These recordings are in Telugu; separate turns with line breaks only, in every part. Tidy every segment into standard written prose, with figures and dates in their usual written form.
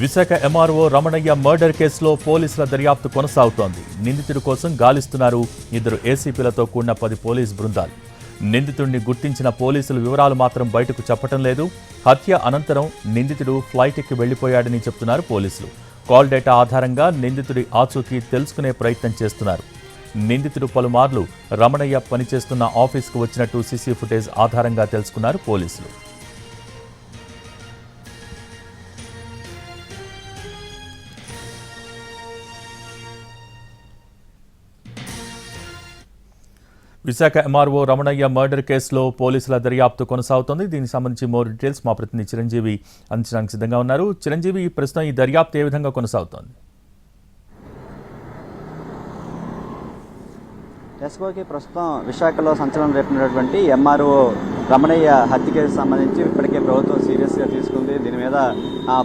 విశాఖ ఎంఆర్ఓ రమణయ్య మర్డర్ కేసులో పోలీసుల దర్యాప్తు కొనసాగుతోంది. నిందితుడి కోసం గాలిస్తున్నారు 2 ఏసీపీలతో కూడిన 10 పోలీసు బృందాలు. నిందితుడిని గుర్తించిన పోలీసులు వివరాలు మాత్రం బయటకు చెప్పడం లేదు. హత్య అనంతరం నిందితుడు ఫ్లైట్ ఎక్కి వెళ్లిపోయాడని చెప్తున్నారు పోలీసులు. కాల్ డేటా ఆధారంగా నిందితుడి ఆచూకీ తెలుసుకునే ప్రయత్నం చేస్తున్నారు. నిందితుడు పలుమార్లు రమణయ్య పనిచేస్తున్న ఆఫీస్కు వచ్చినట్టు సీసీ ఫుటేజ్ ఆధారంగా తెలుసుకున్నారు పోలీసులు. విశాఖ ఎంఆర్ఓ రమణయ్య మర్డర్ కేసులో పోలీసుల దర్యాప్తు కొనసాగుతోంది. దీనికి సంబంధించి మోర్ డీటెయిల్స్ మా ప్రతినిధి చిరంజీవి అందించడానికి సిద్ధంగా ఉన్నారు. చిరంజీవి, ప్రస్తుతం ఈ దర్యాప్తు ఏ విధంగా కొనసాగుతోంది?
ఎస్ఓకి ప్రస్తుతం విశాఖలో సంచలనం రేపినటువంటి ఎంఆర్ఓ రమణయ్య హత్య కేసు సంబంధించి ఇప్పటికే ప్రభుత్వం సీరియస్గా తీసుకుంది. దీని మీద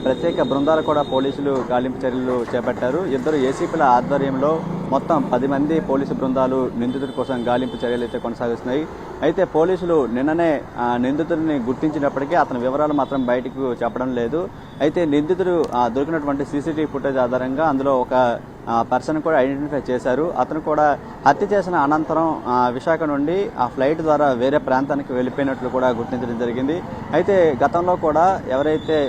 ప్రత్యేక బృందాలు కూడా పోలీసులు గాలింపు చర్యలు చేపట్టారు. 2 ఏసీపీల ఆధ్వర్యంలో మొత్తం 10 మంది పోలీసు బృందాలు నిందితుడి కోసం గాలింపు చర్యలు అయితే కొనసాగిస్తున్నాయి. అయితే పోలీసులు నిన్ననే నిందితుడిని గుర్తించినప్పటికీ అతని వివరాలు మాత్రం బయటకు చెప్పడం లేదు. అయితే నిందితుడు దొరికినటువంటి సీసీటీవీ ఫుటేజ్ ఆధారంగా అందులో ఒక పర్సన్ కూడా ఐడెంటిఫై చేశారు. అతను కూడా హత్య చేసిన అనంతరం విశాఖ నుండి ఆ ఫ్లైట్ ద్వారా వేరే ప్రాంతానికి వెళ్ళిపోయినట్లు కూడా గుర్తించడం జరిగింది. అయితే గతంలో కూడా ఎవరైతే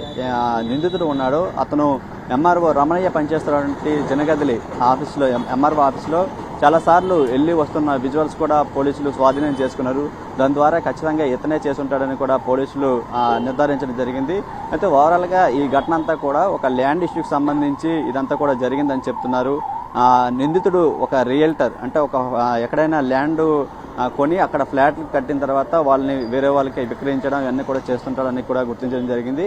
నిందితుడు ఉన్నాడో అతను ఎంఆర్ఓ రమణయ్య పనిచేస్తున్నటువంటి జనగదిలి ఆఫీస్లో ఎంఆర్ఓ ఆఫీస్లో చాలాసార్లు వెళ్ళి వస్తున్న విజువల్స్ కూడా పోలీసులు స్వాధీనం చేసుకున్నారు. దాని ద్వారా ఖచ్చితంగా ఇతనే చేసుంటాడని కూడా పోలీసులు నిర్ధారించడం జరిగింది. అయితే ఓవరాల్గా ఈ ఘటన అంతా కూడా ఒక ల్యాండ్ ఇష్యూకి సంబంధించి ఇదంతా కూడా జరిగిందని చెప్తున్నారు. నిందితుడు ఒక రియల్టర్, అంటే ఒక ఎక్కడైనా ల్యాండ్ కొని అక్కడ ఫ్లాట్లు కట్టిన తర్వాత వాళ్ళని వేరే వాళ్ళకి విక్రయించడం ఇవన్నీ కూడా చేస్తుంటాడని కూడా గుర్తించడం జరిగింది.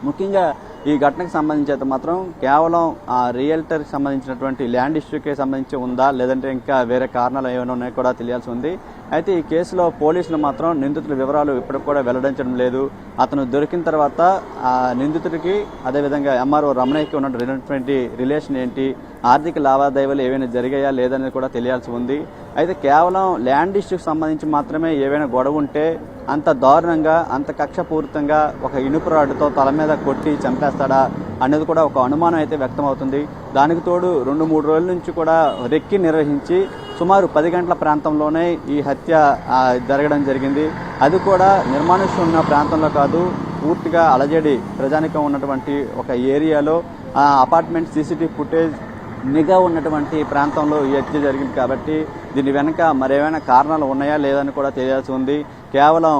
ముఖ్యంగా ఈ ఘటనకు సంబంధించి అయితే మాత్రం కేవలం ఆ రియల్టర్కి సంబంధించినటువంటి ల్యాండ్ ఇష్యూకే సంబంధించి ఉందా, లేదంటే ఇంకా వేరే కారణాలు ఏమైనా ఉన్నాయో కూడా తెలియాల్సి ఉంది. అయితే ఈ కేసులో పోలీసులు మాత్రం నిందితుల వివరాలు ఇప్పటికి కూడా వెల్లడించడం లేదు. అతను దొరికిన తర్వాత నిందితుడికి అదేవిధంగా ఎంఆర్ఓ రమణయ్యకి ఉన్నటువంటి రిలేషన్ ఏంటి, ఆర్థిక లావాదేవీలు ఏవైనా జరిగాయా లేదనేది కూడా తెలియాల్సి ఉంది. అయితే కేవలం ల్యాండ్ ఇష్యూకి సంబంధించి మాత్రమే ఏవైనా గొడవ ఉంటే అంత దారుణంగా, అంత కక్షపూరితంగా ఒక ఇనుపు రాడ్డుతో తల మీద కొట్టి చంపేస్తాడా అనేది కూడా ఒక అనుమానం అయితే వ్యక్తమవుతుంది. దానికి తోడు 2-3 రోజుల నుంచి కూడా రెక్కి నిర్వహించి సుమారు 10 గంటల ప్రాంతంలోనే ఈ హత్య జరగడం జరిగింది. అది కూడా నిర్మానుష్యం ఉన్న ప్రాంతంలో కాదు, పూర్తిగా అలజడి ప్రజానికం ఉన్నటువంటి ఒక ఏరియాలో అపార్ట్మెంట్ సీసీటీవీ ఫుటేజ్ నిఘా ఉన్నటువంటి ప్రాంతంలో ఈ హత్య జరిగింది. కాబట్టి దీని వెనుక మరేమైనా కారణాలు ఉన్నాయా లేదని కూడా తెలియాల్సి ఉంది. కేవలం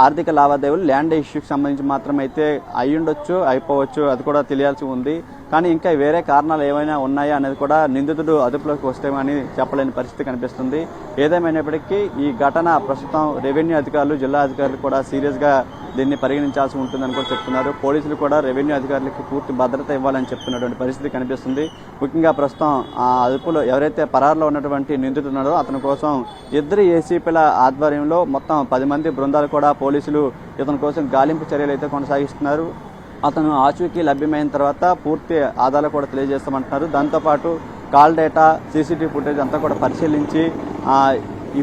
ఆర్థిక లావాదేవీలు ల్యాండ్ ఇష్యూకి సంబంధించి మాత్రమైతే అయ్యుండొచ్చు, అయిపోవచ్చు, అది కూడా తెలియాల్సి ఉంది. కానీ ఇంకా వేరే కారణాలు ఏమైనా ఉన్నాయా అనేది కూడా నిందితుడు అదుపులోకి వస్తేమని చెప్పలేని పరిస్థితి కనిపిస్తుంది. ఏదేమైనప్పటికీ ఈ ఘటన ప్రస్తుతం రెవెన్యూ అధికారులు, జిల్లా అధికారులు కూడా సీరియస్గా దీన్ని పరిగణించాల్సి ఉంటుందని కూడా చెప్తున్నారు. పోలీసులు కూడా రెవెన్యూ అధికారులకి పూర్తి భద్రత ఇవ్వాలని చెప్తున్నటువంటి పరిస్థితి కనిపిస్తుంది. ముఖ్యంగా ప్రస్తుతం అదుపులో ఎవరైతే పరారులో ఉన్నటువంటి నిందితుడు ఉన్నాడో అతని కోసం 2 ఏసీపీల ఆధ్వర్యంలో మొత్తం 10 మంది బృందాలు కూడా పోలీసులు ఇతని కోసం గాలింపు చర్యలు అయితే కొనసాగిస్తున్నారు. అతను ఆచూకీ లభ్యమైన తర్వాత పూర్తి ఆధారాలు కూడా తెలియజేస్తామంటున్నారు. దాంతోపాటు కాల్ డేటా, సీసీటీవీ ఫుటేజ్ అంతా కూడా పరిశీలించి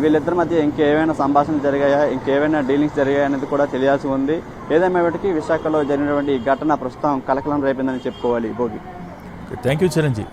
వీళ్ళిద్దరి మధ్య ఇంకేమైనా సంభాషణలు జరిగాయా, ఇంకేమైనా డీలింగ్స్ జరిగాయా అనేది కూడా తెలియాల్సి ఉంది. ఏదేమైనప్పటికీ విశాఖలో జరిగినటువంటి ఈ ఘటన ప్రస్తుతం కలకలం రేపిందని చెప్పుకోవాలి. భోగి.
Thank you Chiranjeevi.